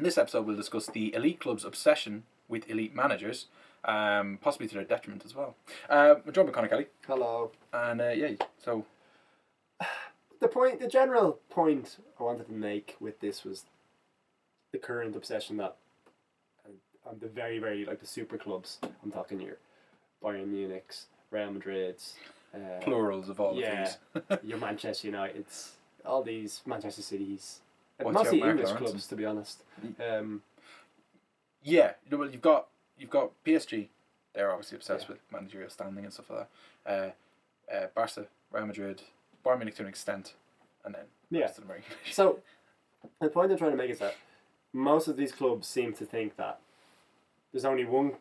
this episode we'll discuss the elite club's obsession with elite managers, possibly to their detriment as well. I'm joined by Conor Kelly. Hello. And so... The general point I wanted to make with this was the current obsession that on the very, very, like the super clubs, I'm talking your Bayern Munich's, Real Madrid's... plurals of all of these. Your Manchester United's, all these Manchester City's, What's mostly your Mark English Lawrence? clubs, to be honest. Yeah, well, you've got PSG. They're obviously obsessed with managerial standing and stuff like that. Barca, Real Madrid, Bayern Munich to an extent, and then the rest of them are English. So, the point I'm trying to make is that most of these clubs seem to think that there's only one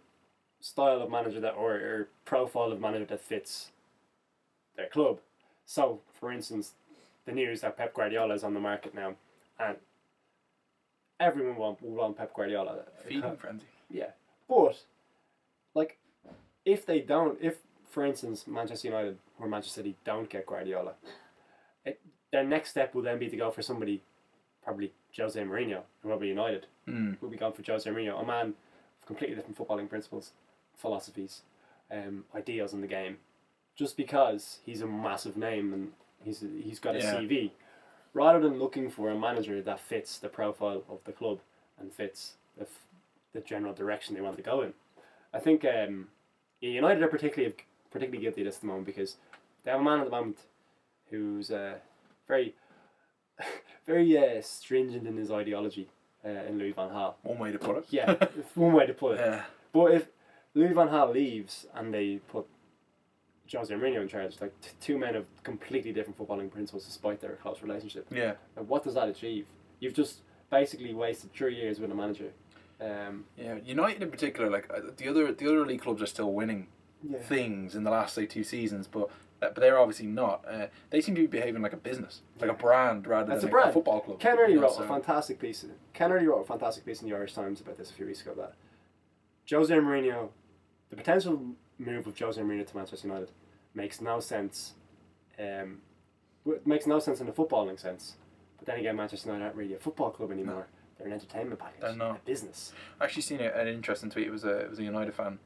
style of manager that or profile of manager that fits their club. So, for instance, the news that Pep Guardiola is on the market now, and everyone will want Pep Guardiola. Feeding frenzy. Yeah, but like, if for instance Manchester United or Manchester City don't get Guardiola, their next step will then be to go for somebody, probably Jose Mourinho, and probably United will be going for Jose Mourinho, a man with completely different footballing principles, philosophies, ideals in the game, just because he's a massive name and he's got a CV, rather than looking for a manager that fits the profile of the club and fits the general direction they want to go in. I think United are particularly guilty of this at the moment because they have a man at the moment who's very very stringent in his ideology in Louis van Gaal. One way to put it. Yeah, one way to put it. Yeah. But if Louis van Gaal leaves and they put Jose Mourinho in charge, like two men of completely different footballing principles despite their close relationship. Yeah. And what does that achieve? You've just basically wasted 3 years with a manager. United in particular, like the other league clubs are still winning things in the last 2 seasons, but they're obviously not. They seem to be behaving like a business, like a brand rather than a football club. Ken Early wrote a fantastic piece. Ken Early wrote a fantastic piece in the Irish Times about this a few weeks ago. That Jose Mourinho, the potential move of Jose Mourinho to Manchester United makes no sense. Makes no sense in the footballing sense. But then again, Manchester United aren't really a football club anymore. No. They're an entertainment package. They're not. A business. I actually seen an interesting tweet. It was a United fan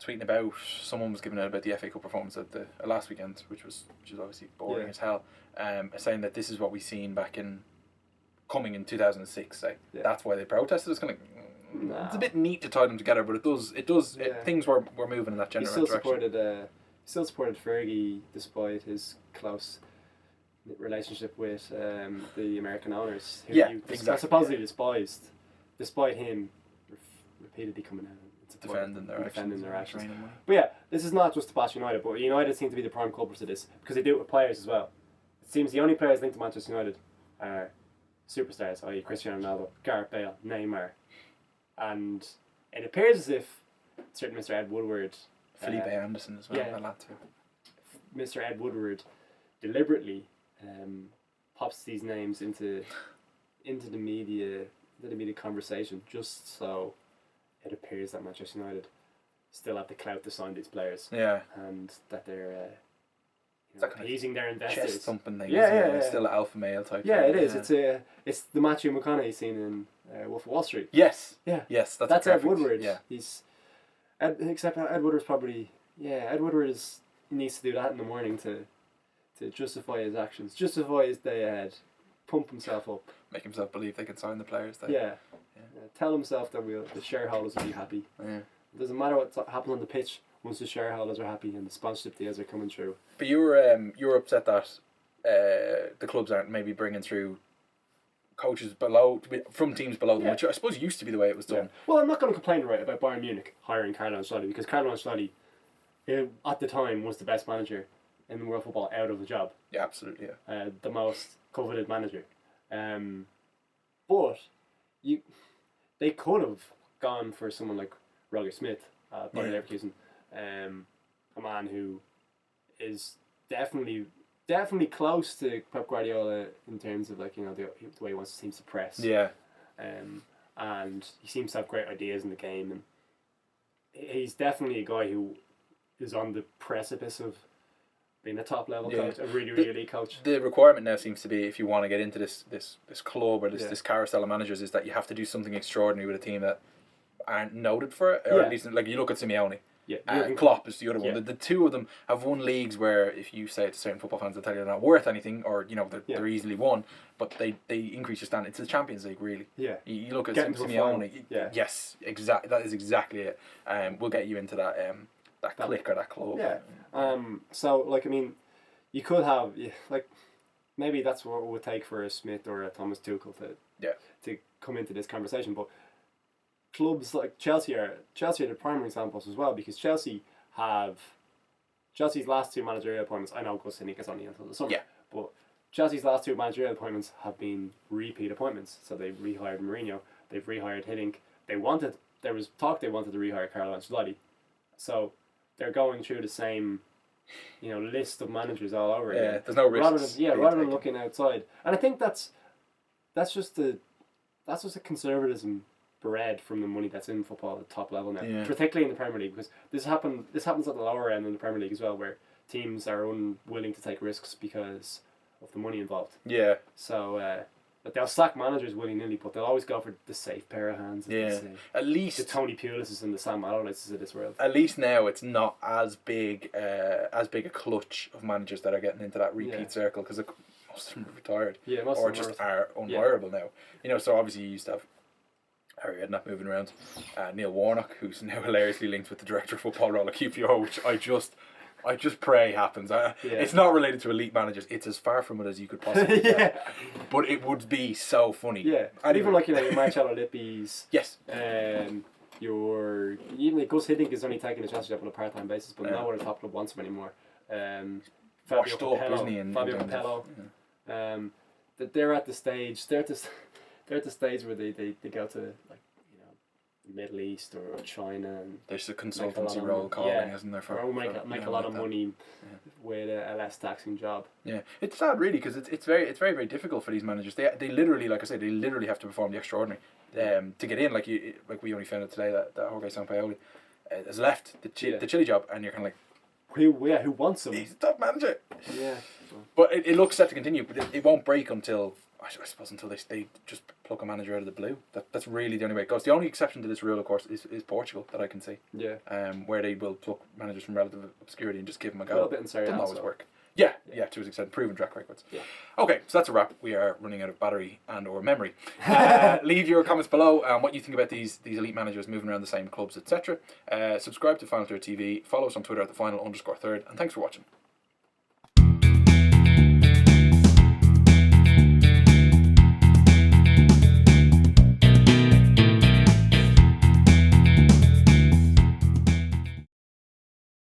tweeting about someone was giving out about the FA Cup performance at the last weekend, which was obviously boring as hell. Saying that this is what we seen back coming in 2006. Like that's why they protested. It's kind of it's a bit neat to tie them together, but it does things were moving in that general direction. Still supported Fergie despite his close relationship with the American owners, who supposedly despised, despite him repeatedly coming out and defending their actions. But yeah, this is not just to bash United, but United seem to be the prime culprits of this because they do it with players as well. It seems the only players linked to Manchester United are superstars, i.e. Cristiano Ronaldo, Gareth Bale, Neymar, and it appears as if certain Mr. Ed Woodward, Felipe Anderson as well, that too. Mr. Ed Woodward deliberately pops these names into the media conversation just so it appears that Manchester United still have the clout to sign these players. Yeah. And that they're appeasing their investors. Chest thumping thing. It's still an alpha male type. Yeah, thing. It is. Yeah. It's the Matthew McConaughey scene in Wolf of Wall Street. Yes. Yeah. Yes, that's Ed Woodward. Yeah. Except Ed Woodward's probably Ed Woodward needs to do that in the morning to justify his actions, justify his day ahead, pump himself up, make himself believe they can sign the players. Tell himself that the shareholders will be happy. Yeah. It doesn't matter what happens on the pitch once the shareholders are happy and the sponsorship deals are coming through. But you were upset that the clubs aren't maybe bringing through coaches from teams below them, which I suppose used to be the way it was done. Yeah. Well, I'm not going to complain about Bayern Munich hiring Carlo Ancelotti because Carlo Ancelotti, at the time, was the best manager in world football out of the job. Yeah, absolutely. Yeah. The most coveted manager. But they could have gone for someone like Roger Smith, Bayer Leverkusen, a man who is definitely close to Pep Guardiola in terms of the way he wants his teams to press. Yeah. And he seems to have great ideas in the game, and he's definitely a guy who is on the precipice of being a top level Yeah. coach, a really elite coach. The requirement now seems to be, if you want to get into this club or Yeah. this carousel of managers, is that you have to do something extraordinary with a team that aren't noted for it, or Yeah. at least like you look at Simeone. Yeah, Klopp is the other Yeah. one. The two of them have won leagues where if you say it to certain football fans, they'll tell you they're not worth anything, or they're easily won, but they increase your standard. It's the Champions League, really. Yeah. You look at Get into a final. Simeone. Yeah. Yes, exactly. That is exactly it. We'll get you into that clique or that club. Yeah. So like, I mean, you could have like, maybe that's what it would take for a Smith or a Thomas Tuchel to come into this conversation, but clubs like Chelsea are the primary examples as well, because Chelsea's last two managerial appointments, I know Gus Hiddink is only until the summer, but Chelsea's last two managerial appointments have been repeat appointments. So they've rehired Mourinho, they've rehired Hiddink. There was talk they wanted to rehire Carlo Ancelotti. So they're going through the same, list of managers all over again. Yeah, there's no risks. Rather than looking outside. And I think that's just a conservatism bred from the money that's in football at the top level now, particularly in the Premier League, because this happens at the lower end in the Premier League as well, where teams are unwilling to take risks because of the money involved. Yeah. So but they'll sack managers willy-nilly, but they'll always go for the safe pair of hands. At least the Tony Pulises and the Sam Allardyces of this world. At least now it's not as big a clutch of managers that are getting into that repeat circle, because most of them are retired, or just are unhireable now. So obviously you used to have Harry Redknapp moving around, Neil Warnock, who's now hilariously linked with the director of football role at QPR, which I just pray happens. It's not related to elite managers. It's as far from it as you could possibly get. But it would be so funny. Yeah. Anyway. Even like your Marcello Lippi's. Yes. Even like Gus Hiddink is only taking a Chelsea job on a part-time basis, but no other top club wants him anymore. Fabio Capello, isn't he? Fabio Capello. That they're at the stage. They're at the stage where they go to like the Middle East or China, and there's a consultancy role calling, isn't there? Or make a lot of money with a less taxing job. Yeah, it's sad really, because it's very very difficult for these managers. They literally, like I say, they literally have to perform the extraordinary to get in. Like we only found out today that Jorge Sampaoli has left the Chile job, and you're kind of like, who wants him? He's a top manager. Yeah, but it looks set to continue, but it won't break until. I suppose until they just pluck a manager out of the blue. That's really the only way it goes. The only exception to this rule, of course, is Portugal, that I can see. Yeah. Where they will pluck managers from relative obscurity and just give them a go. A little bit in Serie A. Doesn't always work. Yeah, to an extent, proven track records. Yeah. Okay, so that's a wrap. We are running out of battery and or memory. Leave your comments below on what you think about these elite managers moving around the same clubs, etc. Subscribe to Final Third TV. Follow us on Twitter at @the final_third. And thanks for watching.